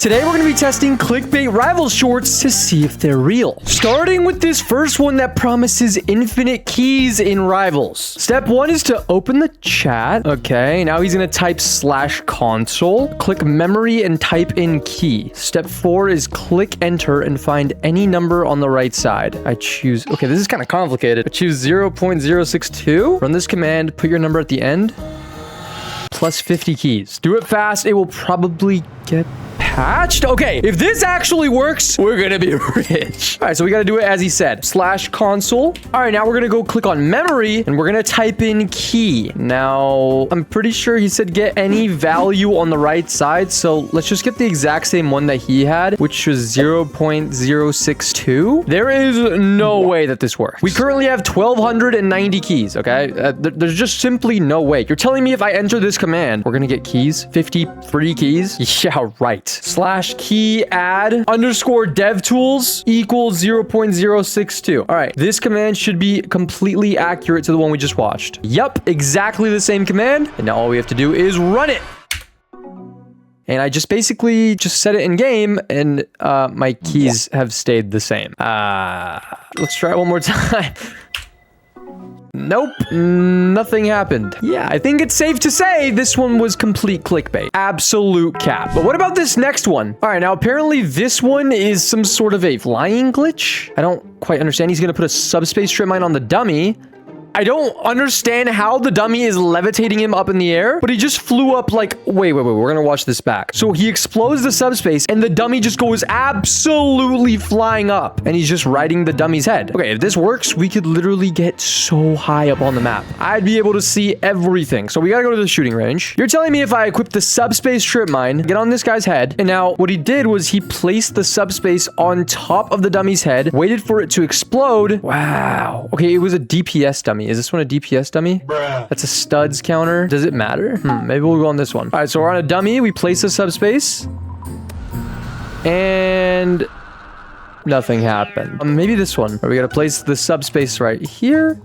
Today we're going to be testing clickbait rival shorts to see if they're real. Starting with this first one that promises infinite keys in rivals. Step 1 is to open the chat. Okay, now he's going to type /console. Click memory and type in key. Step 4 is click enter and find any number on the right side. I choose, okay, this is kind of complicated. I choose 0.062. Run this command, put your number at the end. Plus 50 keys. Do it fast. It will probably get patched. Okay, if this actually works, we're gonna be rich. All right, so we gotta do it as he said. /console. All right, now we're gonna go click on memory and we're gonna type in key. Now, I'm pretty sure he said get any value on the right side. So let's just get the exact same one that he had, which was 0.062. There is no way that this works. We currently have 1,290 keys, okay? There's just simply no way. You're telling me if I enter this command, we're gonna get keys? 50 free keys? Yeah, right. /key add _ dev tools equals 0.062. All right, this command should be completely accurate to the one we just watched. Yep, exactly the same command. And now all we have to do is run it. And I just basically set it in game and my keys have stayed the same. Let's try it one more time. Nope, nothing happened. Yeah, I think it's safe to say this one was complete clickbait. Absolute cap. But what about this next one? All right, now apparently this one is some sort of a flying glitch. I don't quite understand. He's gonna put a subspace strip mine on the dummy. I don't understand how the dummy is levitating him up in the air, but he just flew up like, wait, we're gonna watch this back. So he explodes the subspace and the dummy just goes absolutely flying up and he's just riding the dummy's head. Okay, if this works, we could literally get so high up on the map. I'd be able to see everything. So we gotta go to the shooting range. You're telling me if I equip the subspace strip mine, get on this guy's head, and now what he did was he placed the subspace on top of the dummy's head, waited for it to explode. Wow. Okay, it was a DPS dummy. Is this one a DPS dummy? Bruh. That's a studs counter. Does it matter? Maybe we'll go on this one. All right, so we're on a dummy. We place the subspace. And nothing happened. Maybe this one. We gotta place the subspace right here.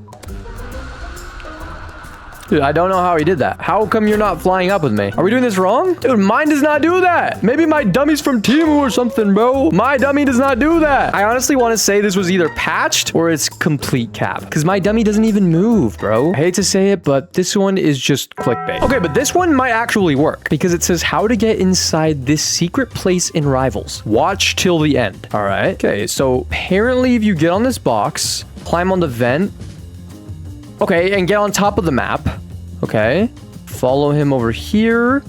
Dude, I don't know how he did that. How come you're not flying up with me? Are we doing this wrong? Dude, mine does not do that. Maybe my dummy's from Temu or something, bro. My dummy does not do that. I honestly want to say this was either patched or it's complete cap because my dummy doesn't even move, bro. I hate to say it, but this one is just clickbait. Okay, but this one might actually work because it says how to get inside this secret place in Rivals. Watch till the end. All right. Okay, so apparently if you get on this box, climb on the vent, okay, and get on top of the map. Okay. Follow him over here.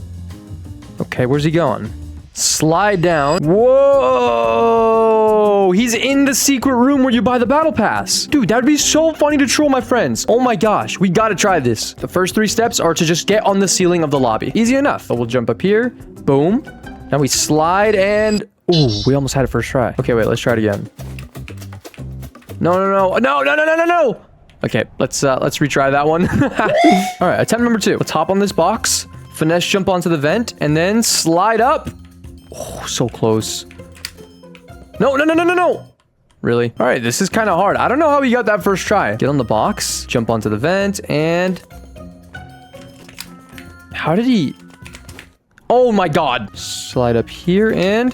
Okay, where's he going? Slide down. Whoa! He's in the secret room where you buy the battle pass. Dude, that would be so funny to troll my friends. Oh my gosh, we gotta try this. The first 3 steps are to just get on the ceiling of the lobby. Easy enough. So we'll jump up here. Boom. Now we slide and... Ooh, we almost had it first try. Okay, wait, let's try it again. No. Okay, let's retry that one. All right, attempt number 2. Let's hop on this box, finesse jump onto the vent, and then slide up. Oh, so close. No. Really? All right, this is kind of hard. I don't know how we got that first try. Get on the box, jump onto the vent, and... How did he... Oh my god. Slide up here and...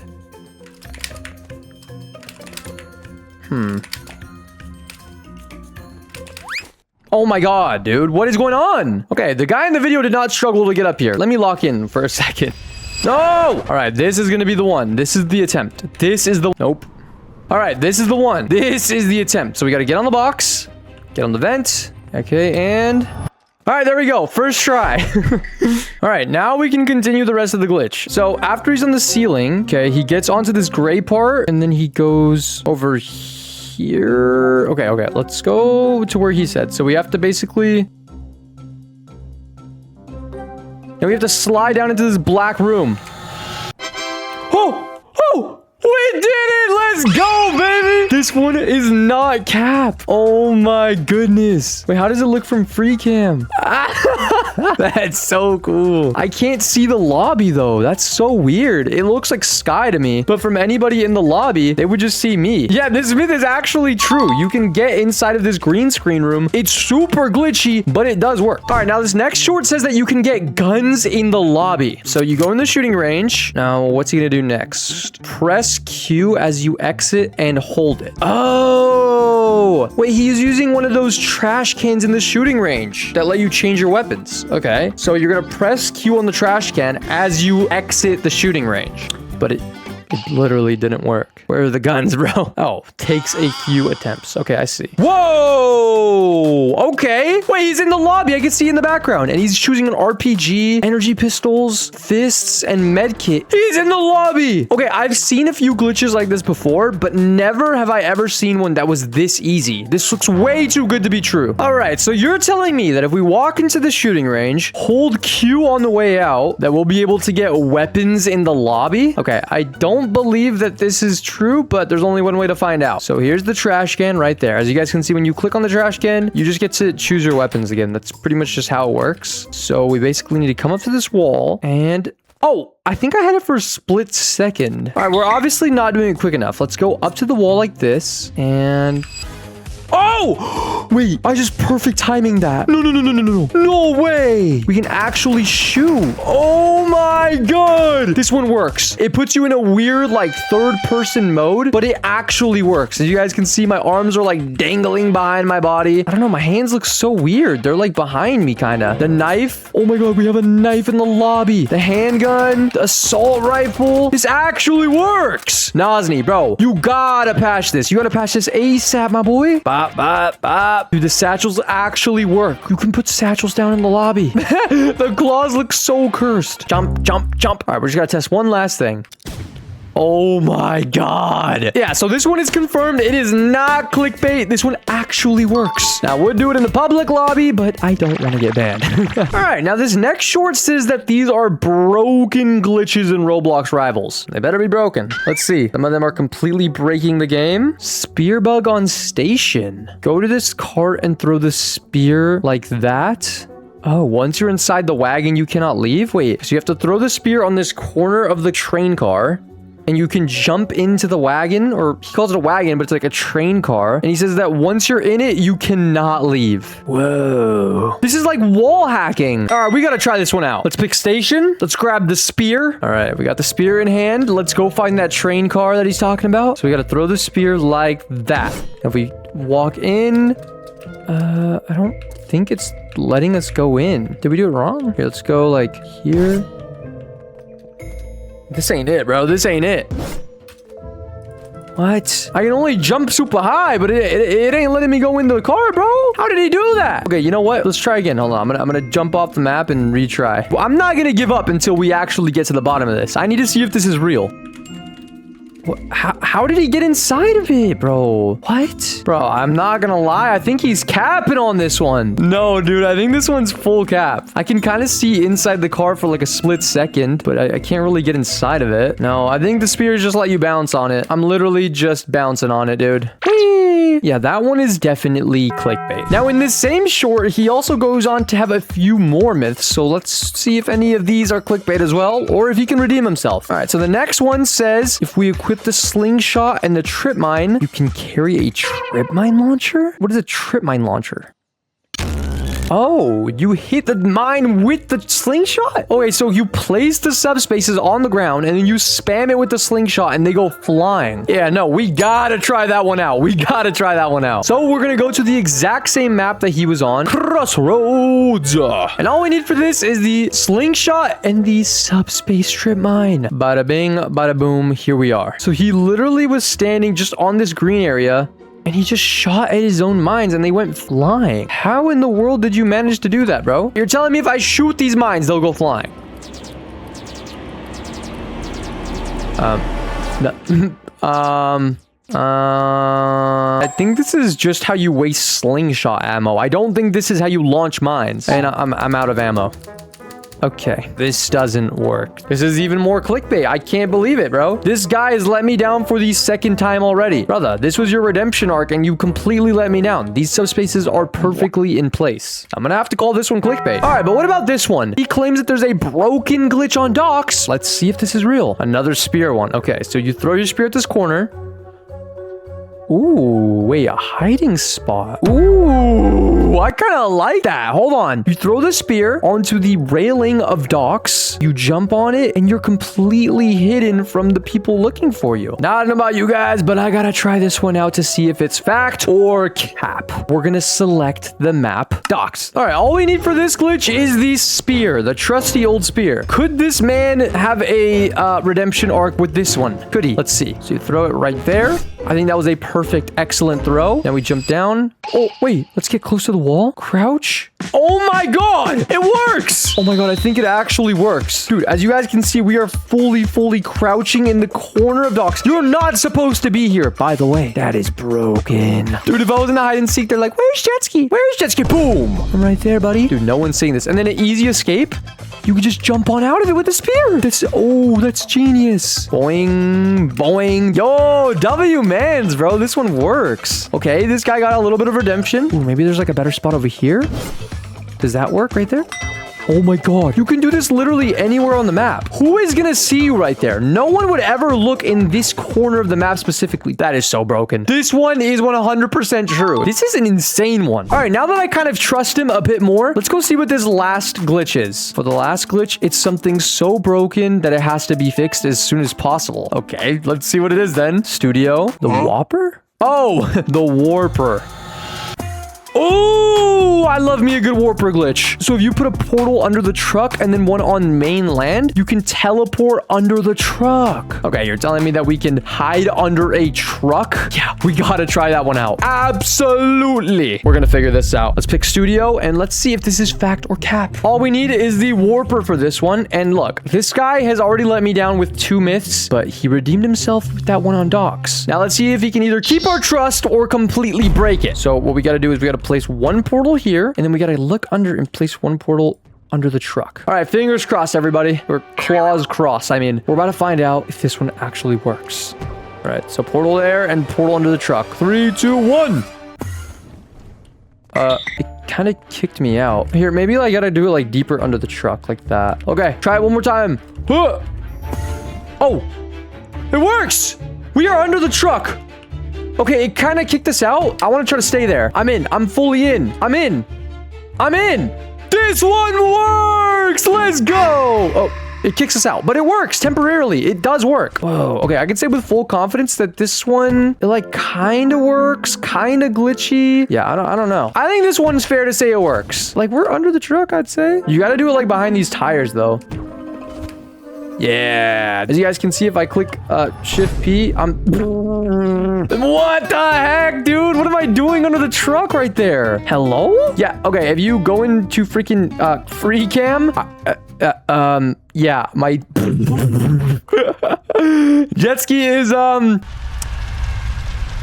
Oh my god, dude. What is going on? Okay, the guy in the video did not struggle to get up here. Let me lock in for a second. No! All right, this is going to be the one. This is the attempt. This is the... Nope. All right, this is the one. This is the attempt. So we got to get on the box, get on the vent. Okay, and... All right, there we go. First try. All right, now we can continue the rest of the glitch. So after he's on the ceiling, okay, he gets onto this gray part, and then he goes over here. Okay, let's go to where he said. So we have to basically... Now we have to slide down into this black room. Oh! We did it! Let's go, baby! This one is not cap. Oh my goodness. Wait, how does it look from free cam? That's so cool. I can't see the lobby though. That's so weird. It looks like sky to me, but from anybody in the lobby, they would just see me. Yeah, this myth is actually true. You can get inside of this green screen room. It's super glitchy, but it does work. All right, now this next short says that you can get guns in the lobby. So you go in the shooting range. Now, what's he gonna do next? Press Q as you exit and hold it. Oh, wait, he's using one of those trash cans in the shooting range that let you change your weapons. Okay, so you're gonna press Q on the trash can as you exit the shooting range. But it literally didn't work. Where are the guns, bro? Oh, takes a few attempts. Okay, I see. Whoa! Okay. Wait, he's in the lobby. I can see in the background. And he's choosing an RPG, energy pistols, fists, and med kit. He's in the lobby. Okay, I've seen a few glitches like this before, but never have I ever seen one that was this easy. This looks way too good to be true. All right, so you're telling me that if we walk into the shooting range, hold Q on the way out, that we'll be able to get weapons in the lobby? Okay, I don't believe that this is true, but there's only one way to find out. So here's the trash can right there. As you guys can see, when you click on the trash can, you just get to choose your weapons again. That's pretty much just how it works. So we basically need to come up to this wall and... oh, I think I had it for a split second. All right, we're obviously not doing it quick enough. Let's go up to the wall like this and... oh! Wait, I just perfect timing that. No, no, no, no, no, no. No way. We can actually shoot. Oh my god. This one works. It puts you in a weird, like, third-person mode, but it actually works. As you guys can see, my arms are, like, dangling behind my body. I don't know. My hands look so weird. They're, like, behind me, kind of. The knife. Oh my god, we have a knife in the lobby. The handgun. The assault rifle. This actually works. Nazni, bro, you gotta patch this. You gotta patch this ASAP, my boy. Bop, bop, bop. Dude, the satchels actually work. You can put satchels down in the lobby. The claws look so cursed. Jump, jump, jump. All right, we're just gonna test one last thing. Oh my god. Yeah, so this one is confirmed. It is not clickbait. This one actually works. Now, we'll do it in the public lobby, but I don't want to get banned. All right, now this next short says that these are broken glitches in Roblox Rivals. They better be broken. Let's see. Some of them are completely breaking the game. Spear bug on station. Go to this cart and throw the spear like that. Oh, once you're inside the wagon, you cannot leave? Wait, so you have to throw the spear on this corner of the train car. And you can jump into the wagon, or he calls it a wagon, but it's like a train car. And he says that once you're in it, you cannot leave. Whoa. This is like wall hacking. All right, we got to try this one out. Let's pick station. Let's grab the spear. All right, we got the spear in hand. Let's go find that train car that he's talking about. So we got to throw the spear like that. If we walk in, I don't think it's letting us go in. Did we do it wrong? Here, let's go like here. This ain't it, bro. This ain't it. What? I can only jump super high, but it ain't letting me go into the car, bro. How did he do that? Okay, you know what? Let's try again. Hold on. I'm gonna jump off the map and retry. Well, I'm not gonna give up until we actually get to the bottom of this. I need to see if this is real. What? How did he get inside of it, bro? What? Bro, I'm not gonna lie. I think he's capping on this one. No, dude. I think this one's full cap. I can kind of see inside the car for like a split second, but I can't really get inside of it. No, I think the spears just let you bounce on it. I'm literally just bouncing on it, dude. Whee! Yeah, that one is definitely clickbait. Now, in this same short, he also goes on to have a few more myths. So let's see if any of these are clickbait as well, or if he can redeem himself. All right, so the next one says, if we equip the slingshot and the trip mine, you can carry a trip mine launcher? What is a trip mine launcher? Oh, you hit the mine with the slingshot? Okay, so you place the subspaces on the ground and then you spam it with the slingshot and they go flying. Yeah, no, we gotta try that one out. We gotta try that one out. So we're gonna go to the exact same map that he was on, Crossroads. And all we need for this is the slingshot and the subspace trip mine. Bada bing, bada boom, here we are. So he literally was standing just on this green area and he just shot at his own mines and they went flying. How in the world did you manage to do that, bro? You're telling me if I shoot these mines, they'll go flying? I think this is just how you waste slingshot ammo. I don't think this is how you launch mines. And I'm out of ammo. Okay, this doesn't work. This is even more clickbait. I can't believe it, bro. This guy has let me down for the second time already. Brother, this was your redemption arc and you completely let me down. These subspaces are perfectly in place. I'm gonna have to call this one clickbait. All right, but what about this one? He claims that there's a broken glitch on docks. Let's see if this is real. Another spear one. Okay, so you throw your spear at this corner. Ooh, wait, a hiding spot. Ooh, I kind of like that. Hold on. You throw the spear onto the railing of docks. You jump on it, and you're completely hidden from the people looking for you. Not about you guys, but I gotta try this one out to see if it's fact or cap. We're gonna select the map docks. All right, all we need for this glitch is the spear, the trusty old spear. Could this man have a redemption arc with this one? Could he? Let's see. So you throw it right there. I think that was a perfect, excellent throw. Now we jump down. Oh, wait. Let's get close to the wall. Crouch. Oh my god! It works! Oh my god, I think it actually works. Dude, as you guys can see, we are fully crouching in the corner of docks. You're not supposed to be here. By the way, that is broken. Dude, if I was in a hide and seek, they're like, where's Jetski? Where's Jetski? Boom! I'm right there, buddy. Dude, no one's seeing this. And then an easy escape. You can just jump on out of it with a spear. That's genius. Boing, boing. Yo, W mans, bro. This one works. Okay, this guy got a little bit of redemption. Ooh, maybe there's like a better spot over here. Does that work right there? Oh my god. You can do this literally anywhere on the map. Who is gonna see you right there? No one would ever look in this corner of the map specifically. That is so broken. This one is 100% true. This is an insane one. All right, now that I kind of trust him a bit more, let's go see what this last glitch is. For the last glitch, it's something so broken that it has to be fixed as soon as possible. Okay, let's see what it is then. Studio. The Whopper? Oh, the Warper. Oh, I love me a good warper glitch. So if you put a portal under the truck and then one on mainland, you can teleport under the truck. Okay, you're telling me that we can hide under a truck? Yeah, we gotta try that one out. Absolutely. We're gonna figure this out. Let's pick studio and let's see if this is fact or cap. All we need is the warper for this one. And look, this guy has already let me down with 2 myths, but he redeemed himself with that one on docks. Now let's see if he can either keep our trust or completely break it. So what we gotta do is we gotta place one portal here, and then we gotta look under and place one portal under the truck. All right, fingers crossed, everybody. Or claws crossed. I mean, we're about to find out if this one actually works. All right, so portal there and portal under the truck. 3, 2, 1. It kind of kicked me out. Here, maybe I gotta do it like deeper under the truck, like that. Okay, try it one more time. Oh, it works. We are under the truck. Okay, it kind of kicked us out. I want to try to stay there. I'm in. I'm fully in. I'm in. I'm in. This one works. Let's go. Oh, it kicks us out, but it works temporarily. It does work. Whoa. Okay, I can say with full confidence that this one, it like kind of works, kind of glitchy. Yeah, I don't know. I think this one's fair to say it works. Like, we're under the truck, I'd say. You got to do it like behind these tires, though. Yeah. As you guys can see, if I click Shift P, I'm... What the heck, dude? What am I doing under the truck right there? Hello? Yeah, okay. If you go into freaking free cam... yeah, my... Jet ski is,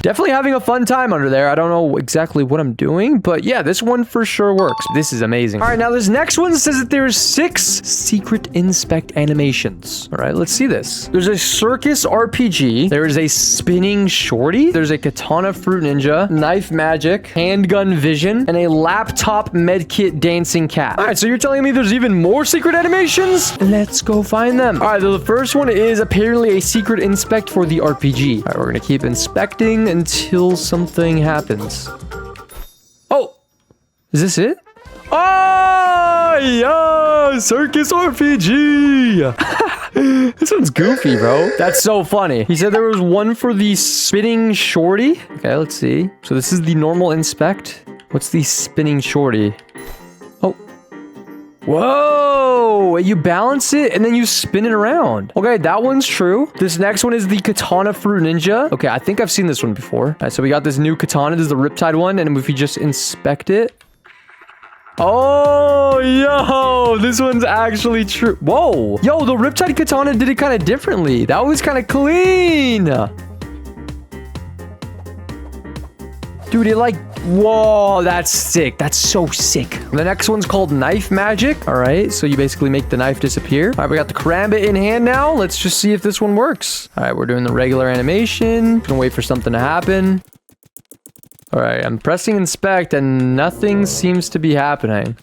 definitely having a fun time under there. I don't know exactly what I'm doing, but yeah, this one for sure works. This is amazing. All right, now this next one says that there's 6 secret inspect animations. All right, let's see this. There's a circus RPG. There is a spinning shorty. There's a katana fruit ninja, knife magic, handgun vision, and a laptop medkit dancing cat. All right, so you're telling me there's even more secret animations? Let's go find them. All right, so the first one is apparently a secret inspect for the RPG. All right, we're gonna keep inspecting until something happens. Oh, is this it? Oh, yeah, circus RPG. This one's goofy, bro. That's so funny. He said there was one for the spinning shorty. Okay, let's see. So this is the normal inspect. What's the spinning shorty? Oh. Whoa, you balance it and then you spin it around. Okay, that one's true. This next one is the katana fruit ninja. Okay, I think I've seen this one before. All right, so we got this new katana. This is the riptide one. And if we just inspect it. Oh, yo, this one's actually true. Whoa, yo, the riptide katana did it kind of differently. That was kind of clean. Dude, it like Whoa, that's sick. That's so sick. The next one's called knife magic. All right, so you basically make the knife disappear. All right, we got the karambit in hand now. Let's just see if this one works. All right, we're doing the regular animation. Gonna wait for something to happen. All right, I'm pressing inspect and nothing seems to be happening.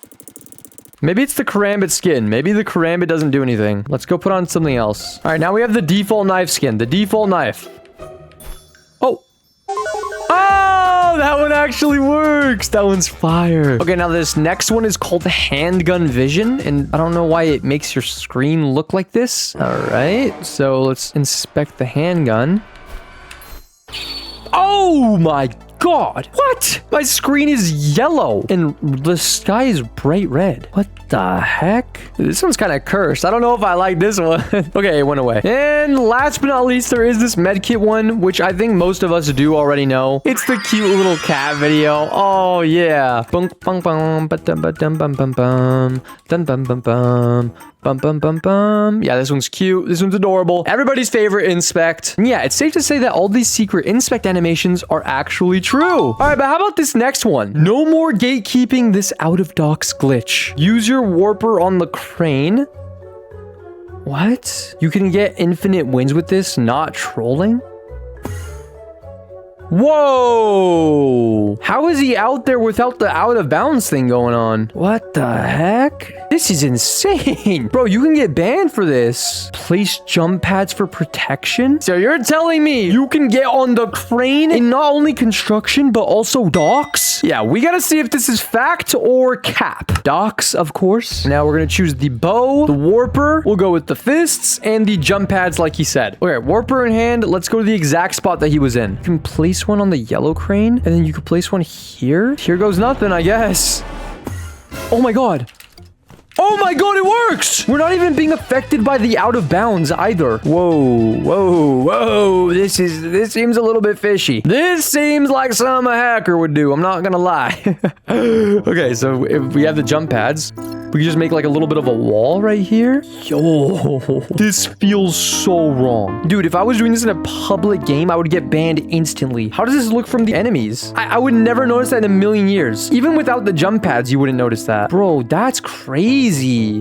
Maybe it's the karambit skin. Maybe the karambit doesn't do anything. Let's go put on something else. All right, now we have the default knife skin. The default knife. Oh. Oh, that one actually works. That one's fire. Okay, now this next one is called handgun vision. And I don't know why it makes your screen look like this. All right, so let's inspect the handgun. Oh my God. What? My screen is yellow and the sky is bright red. What the heck? This one's kind of cursed. I don't know if I like this one. Okay, it went away. And last but not least, there is this medkit one, which I think most of us do already know. It's the cute little cat video. Oh, yeah. Bum, bum, bum, ba-dum, ba-dum, bum, bum, bum. Dum, bum, bum, bum. Bum, bum, bum, bum. Yeah, this one's cute. This one's adorable. Everybody's favorite inspect. And yeah, it's safe to say that all these secret inspect animations are actually true. All right, but how about this next one? No more gatekeeping this out of docks glitch. Use your warper on the crane. What? You can get infinite wins with this, not trolling? Whoa! How is he out there without the out of bounds thing going on? What the heck? This is insane. Bro, you can get banned for this. Place jump pads for protection? So you're telling me you can get on the crane in not only construction, but also docks? Yeah, we gotta see if this is fact or cap. Docks, of course. Now we're gonna choose the bow, the warper. We'll go with the fists and the jump pads like he said. Okay, warper in hand. Let's go to the exact spot that he was in. You can place one on the yellow crane and then you could place one here. Here goes nothing, I guess. Oh my God. Oh my God, it works! We're not even being affected by the out of bounds either. Whoa, whoa, whoa. This seems a little bit fishy. This seems like something a hacker would do. I'm not gonna lie. Okay, so if we have the jump pads, we can just make like a little bit of a wall right here. Yo, this feels so wrong. Dude, if I was doing this in a public game, I would get banned instantly. How does this look from the enemies? I would never notice that in a million years. Even without the jump pads, you wouldn't notice that. Bro, that's crazy.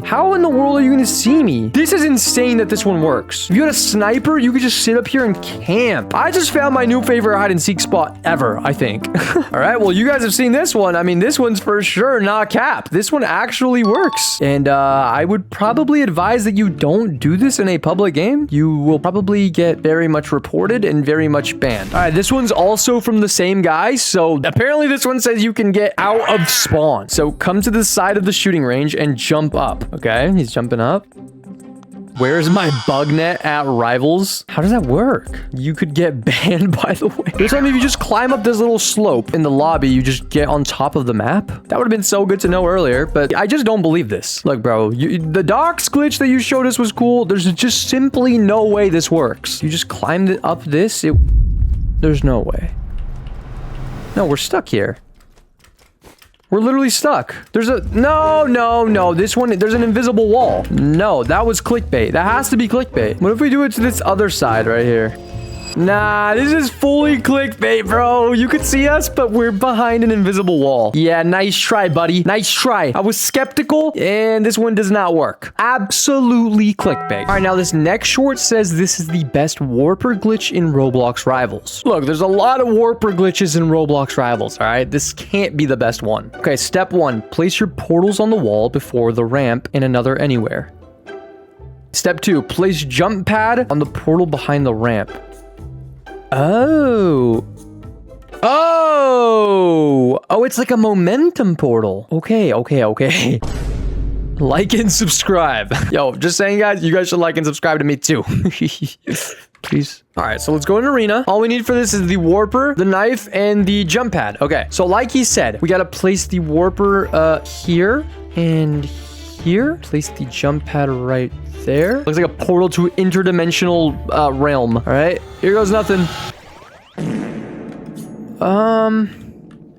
How in the world are you gonna see me? This is insane that this one works. If you had a sniper, you could just sit up here and camp. I just found my new favorite hide and seek spot ever, I think. All right, well, you guys have seen this one. I mean, this one's for sure not cap. This one actually works. And I would probably advise that you don't do this in a public game. You will probably get very much reported and very much banned. All right, this one's also from the same guy. So apparently this one says you can get out of spawn. So come to the side of the shooting range and jump up. Okay, he's jumping up. Where's my bug net at rivals? How does that work? You could get banned, by the way. This time, if you just climb up this little slope in the lobby, you just get on top of the map. That would have been so good to know earlier, but I just don't believe this. Look, bro, the docks glitch that you showed us was cool. There's just simply no way this works. You just climbed it up this. There's no way. No, we're stuck here. We're literally stuck. There's a... No. This one, there's an invisible wall. No, that was clickbait. That has to be clickbait. What if we do it to this other side right here? Nah, this is fully clickbait, bro. You could see us, but we're behind an invisible wall. Yeah, nice try, buddy. Nice try. I was skeptical, and this one does not work. Absolutely clickbait. All right, now this next short says this is the best warper glitch in Roblox Rivals. Look, there's a lot of warper glitches in Roblox Rivals, all right? This can't be the best one. Okay, step 1. Place your portals on the wall before the ramp and another anywhere. Step 2. Place jump pad on the portal behind the ramp. Oh, it's like a momentum portal. Okay. Like and subscribe. Yo, just saying, guys, you guys should like and subscribe to me too. Please. All right, so let's go in arena. All we need for this is the warper, the knife, and the jump pad. Okay, so like he said, we got to place the warper here and here. Place the jump pad right there. Looks like a portal to interdimensional realm. All right, here goes nothing.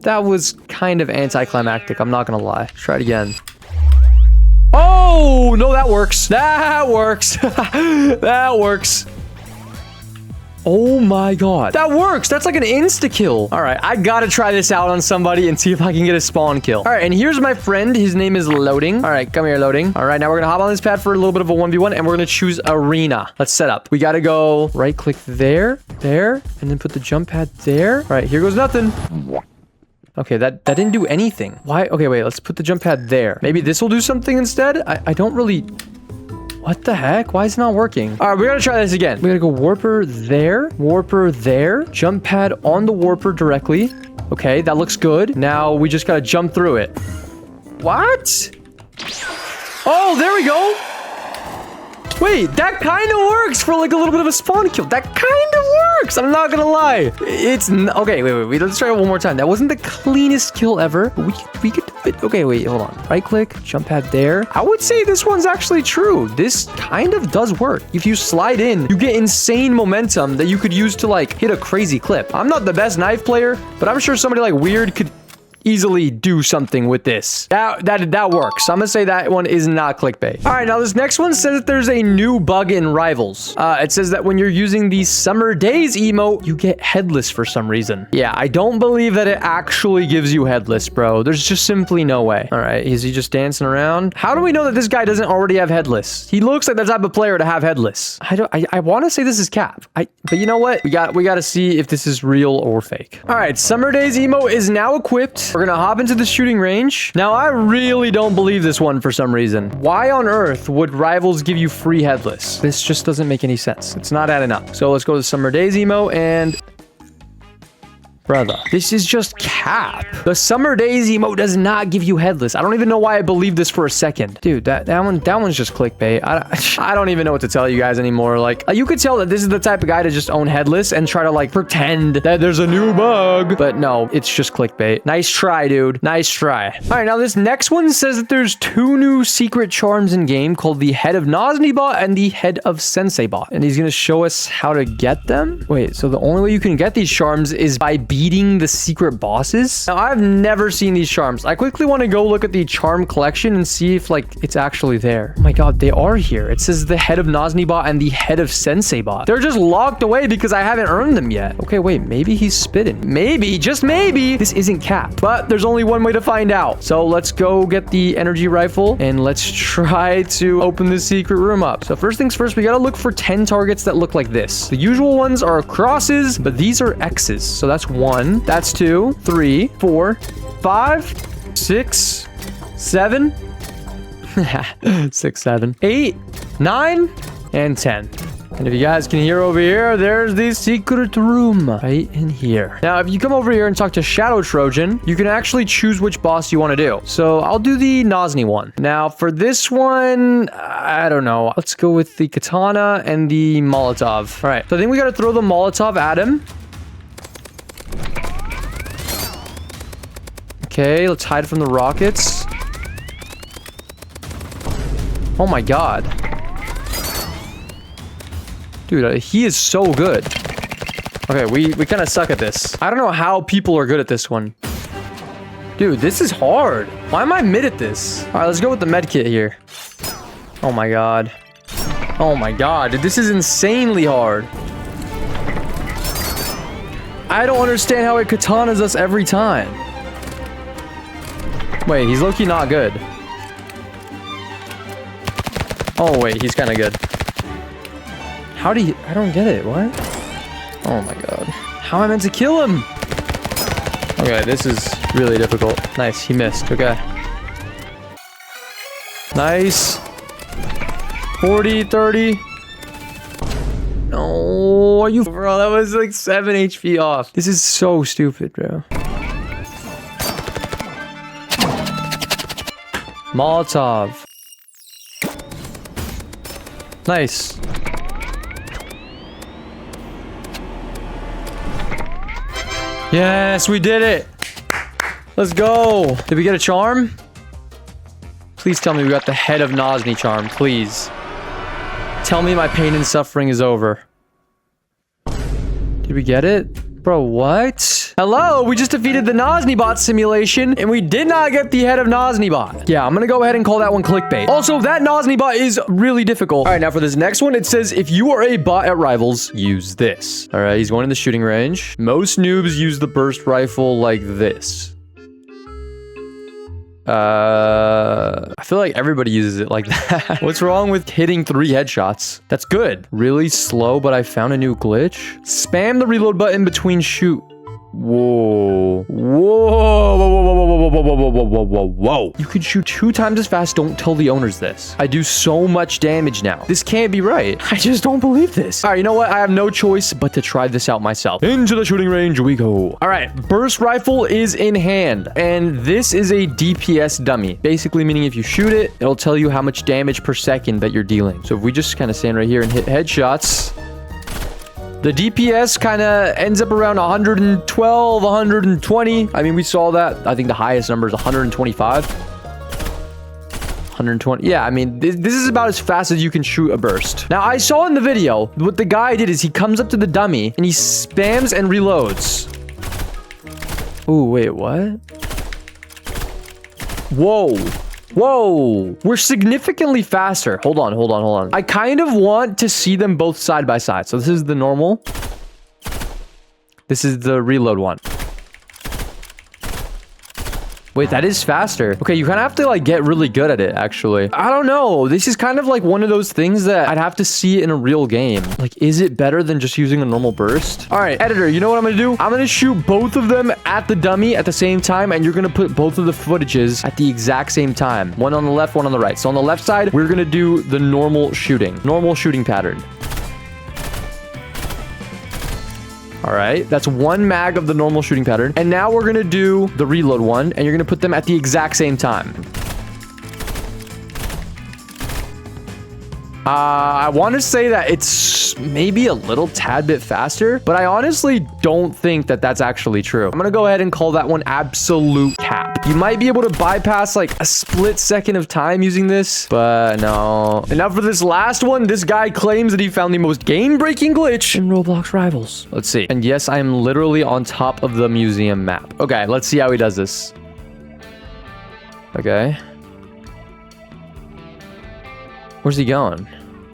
That was kind of anticlimactic. I'm not gonna lie. Try it again. Oh no, that works. That works. That works. Oh my god. That works. That's like an insta-kill. All right, I gotta try this out on somebody and see if I can get a spawn kill. All right, and here's my friend. His name is Loading. All right, come here, Loading. All right, now we're gonna hop on this pad for a little bit of a 1v1, and we're gonna choose Arena. Let's set up. We gotta go right-click there, and then put the jump pad there. All right, here goes nothing. Okay, that didn't do anything. Why? Okay, wait, let's put the jump pad there. Maybe this will do something instead? I don't really... What the heck? Why is it not working? All right, we gotta try this again. We gotta go warper there, jump pad on the warper directly. Okay, that looks good. Now we just gotta jump through it. What? Oh, there we go. Wait, that kind of works for like a little bit of a spawn kill. That kind of works. I'm not gonna lie. Okay, wait. Let's try it one more time. That wasn't the cleanest kill ever, but we could do it. Okay, wait, hold on. Right click, jump pad there. I would say this one's actually true. This kind of does work. If you slide in, you get insane momentum that you could use to like hit a crazy clip. I'm not the best knife player, but I'm sure somebody like Weird could easily do something with this. That works. I'm gonna say that one is not clickbait. All right, now this next one says that there's a new bug in Rivals. It says that when you're using the Summer Days emote, you get headless for some reason. Yeah, I don't believe that it actually gives you headless, bro. There's just simply no way. All right, is he just dancing around? How do we know that this guy doesn't already have headless? He looks like the type of player to have headless. I want to say this is cap. But you know what? We got to see if this is real or fake. All right, Summer Days emote is now equipped. We're gonna hop into the shooting range. Now, I really don't believe this one for some reason. Why on earth would Rivals give you free headless? This just doesn't make any sense. It's not adding up. So let's go to Summer Days emote and... Brother, this is just cap. The Summer Days emote does not give you headless. I don't even know why I believe this for a second. Dude, that one's just clickbait. I don't even know what to tell you guys anymore. Like, you could tell that this is the type of guy to just own headless and try to like pretend that there's a new bug. But no, it's just clickbait. Nice try, dude. Nice try. All right, now this next one says that there's 2 new secret charms in game called the Head of Bot and the Head of Bot. And he's gonna show us how to get them. Wait, so the only way you can get these charms is by beating the secret bosses? Now, I've never seen these charms. I quickly want to go look at the charm collection and see if, like, it's actually there. Oh my god, they are here. It says the Head of Bot and the Head of Bot. They're just locked away because I haven't earned them yet. Okay, wait, maybe he's spitting. Maybe, just maybe, this isn't cap. But there's only one way to find out. So let's go get the energy rifle and let's try to open the secret room up. So first things first, we gotta look for 10 targets that look like this. The usual ones are crosses, but these are X's. So that's 1. That's 2, 3, 4, 5, 6, 7, 6, 7, 8, 9, and 10. And if you guys can hear over here, there's the secret room right in here. Now, if you come over here and talk to Shadow Trojan, you can actually choose which boss you want to do. So I'll do the Nosny one. Now, for this one, I don't know. Let's go with the Katana and the Molotov. All right, so I think we got to throw the Molotov at him. Okay, let's hide from the rockets. Oh my god. Dude, he is so good. Okay, we kind of suck at this. I don't know how people are good at this one. Dude, this is hard. Why am I mid at this? All right, let's go with the med kit here. Oh my god. Oh my god, dude, this is insanely hard. I don't understand how it katanas us every time. Wait, he's low-key not good. Oh, wait, he's kind of good. How do you... I don't get it. What? Oh, my God. How am I meant to kill him? Okay, this is really difficult. Nice, he missed. Okay. Nice. 40, 30. No, are you... Bro, that was like 7 HP off. This is so stupid, bro. Molotov. Nice. Yes, we did it. Let's go. Did we get a charm? Please tell me we got the Head of Nosny charm, please. Tell me my pain and suffering is over. Did we get it? Bro, what? Hello, we just defeated the Noznibot simulation, and we did not get the head of Noznibot. Yeah, I'm gonna go ahead and call that one clickbait. Also, that Noznibot is really difficult. All right, now for this next one, it says, if you are a bot at Rivals, use this. All right, he's going in the shooting range. Most noobs use the burst rifle like this. I feel like everybody uses it like that. What's wrong with hitting 3 headshots? That's good. Really slow, but I found a new glitch. Spam the reload button between shoot. Whoa. Whoa. Whoa, whoa, whoa, whoa, whoa, whoa, whoa, whoa, whoa, whoa, whoa. You can shoot 2 times as fast. Don't tell the owners this. I do so much damage now. This can't be right. I just don't believe this. All right, you know what? I have no choice but to try this out myself. Into the shooting range we go. All right, burst rifle is in hand. And this is a DPS dummy. Basically meaning if you shoot it, it'll tell you how much damage per second that you're dealing. So if we just kind of stand right here and hit headshots, the DPS kind of ends up around 112, 120. I mean, we saw that. I think the highest number is 125. 120. Yeah, I mean, this is about as fast as you can shoot a burst. Now, I saw in the video, what the guy did is he comes up to the dummy and he spams and reloads. Ooh, wait, what? Whoa. Whoa, we're significantly faster. Hold on, hold on, hold on. I kind of want to see them both side by side. So this is the normal. This is the reload one. Wait, that is faster. Okay, you kind of have to like get really good at it, actually. I don't know. This is kind of like one of those things that I'd have to see in a real game. Like, is it better than just using a normal burst? All right, editor, you know what I'm gonna do? I'm gonna shoot both of them at the dummy at the same time, and you're gonna put both of the footages at the exact same time. One on the left, one on the right. So on the left side, we're gonna do the normal shooting pattern. All right, that's 1 mag of the normal shooting pattern. And now we're gonna do the reload one, and you're gonna put them at the exact same time. I want to say that it's maybe a little tad bit faster, but I honestly don't think that that's actually true. I'm gonna go ahead and call that one absolute cap. You might be able to bypass like a split second of time using this, but no. And now for this last one, this guy claims that he found the most game-breaking glitch in Roblox Rivals. Let's see. And yes, I am literally on top of the museum map. Okay, let's see how he does this. Okay. Where's he going?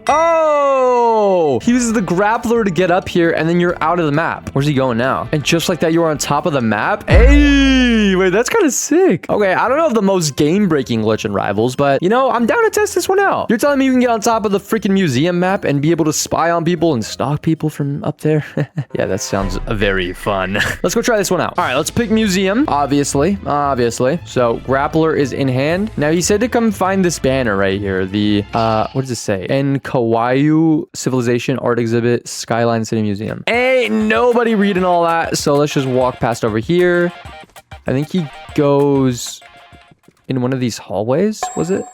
Oh, he uses the grappler to get up here, and then you're out of the map. Where's he going now? And just like that, you are on top of the map. Hey, wait, that's kind of sick. Okay, I don't know if the most game-breaking glitch in Rivals, but, you know, I'm down to test this one out. You're telling me you can get on top of the freaking museum map and be able to spy on people and stalk people from up there? Yeah, that sounds very fun. Let's go try this one out. All right, let's pick museum, obviously. So, grappler is in hand. Now, he said to come find this banner right here. The, what does it say? Kawaii Civilization Art Exhibit, Skyline City Museum. Ain't nobody reading all that, so let's just walk past over here. I think he goes in one of these hallways, was it?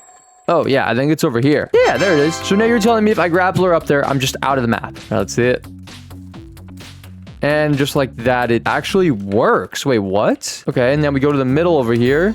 Oh, yeah, I think it's over here. Yeah, there it is. So now you're telling me if I grappler up there, I'm just out of the map. All right, let's see it. And just like that, it actually works. Wait, what? Okay, and then we go to the middle over here.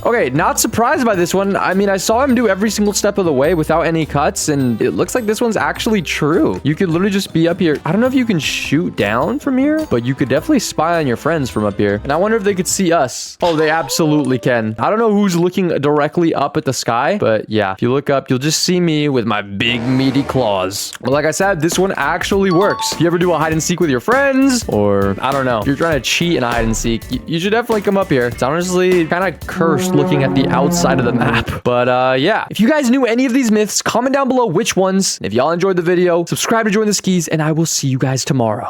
Okay, not surprised by this one. I mean, I saw him do every single step of the way without any cuts, and it looks like this one's actually true. You could literally just be up here. I don't know if you can shoot down from here, but you could definitely spy on your friends from up here. And I wonder if they could see us. Oh, they absolutely can. I don't know who's looking directly up at the sky, but yeah, if you look up, you'll just see me with my big meaty claws. But like I said, this one actually works. If you ever do a hide and seek with your friends, or I don't know, if you're trying to cheat in a hide and seek, you should definitely come up here. It's honestly kind of cursed looking at the outside of the map. But yeah, if you guys knew any of these myths, comment down below which ones. If y'all enjoyed the video, subscribe to join the skis, and I will see you guys tomorrow.